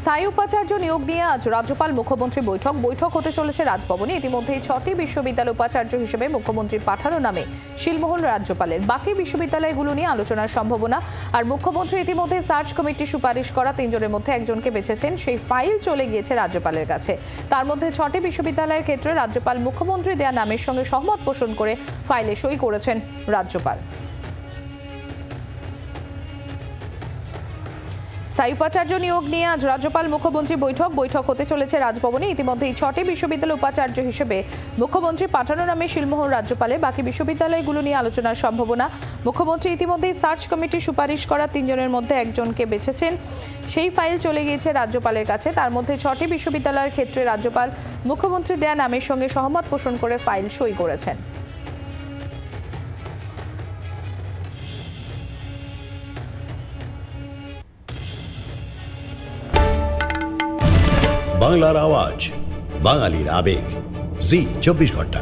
স্থায়ী উপাচার্য নিয়োগ নিয়ে আজ রাজ্যপাল মুখ্যমন্ত্রী বৈঠক হতে চলেছে রাজভবনে। ইতিমধ্যেই 6টি বিশ্ববিদ্যালয় উপাচার্য হিসেবে মুখ্যমন্ত্রীর পাঠানো নামে শিলমোহর রাজ্যপালের। বাকি বিশ্ববিদ্যালয়গুলো নিয়ে আলোচনার সম্ভাবনা। আর মুখ্যমন্ত্রী ইতিমধ্যে সার্চ কমিটি সুপারিশ করা 3 জনের মধ্যে একজনকে বেছেছেন। সেই ফাইল চলে গিয়েছে রাজ্যপালের কাছে। তার মধ্যে 6টি বিশ্ববিদ্যালয়ের ক্ষেত্রে রাজ্যপাল মুখ্যমন্ত্রী দেয়া নামের সঙ্গে সহমত পোষণ করে ফাইলে সই করেছেন রাজ্যপাল। স্থায়ী উপাচার্য নিয়োগ নিয়ে আজ রাজ্যপাল মুখ্যমন্ত্রী বৈঠক হতে চলেছে রাজভবনে। ইতিমধ্যেই 6টি বিশ্ববিদ্যালয় উপাচার্য হিসেবে মুখ্যমন্ত্রী পাঠানো নামে শিলমোহর রাজ্যপালে। বাকি বিশ্ববিদ্যালয়গুলো নিয়ে আলোচনার সম্ভাবনা। মুখ্যমন্ত্রী ইতিমধ্যেই সার্চ কমিটি সুপারিশ করা 3 জনের মধ্যে একজনকে বেছেছেন। সেই ফাইল চলে গিয়েছে রাজ্যপালের কাছে। তার মধ্যে 6টি বিশ্ববিদ্যালয়ের ক্ষেত্রে রাজ্যপাল মুখ্যমন্ত্রী দেয়া নামের সঙ্গে সহমত পোষণ করে ফাইল সই করেছেন। বাংলার আওয়াজ, বাঙালির আবেগ, জি 24 ঘন্টা।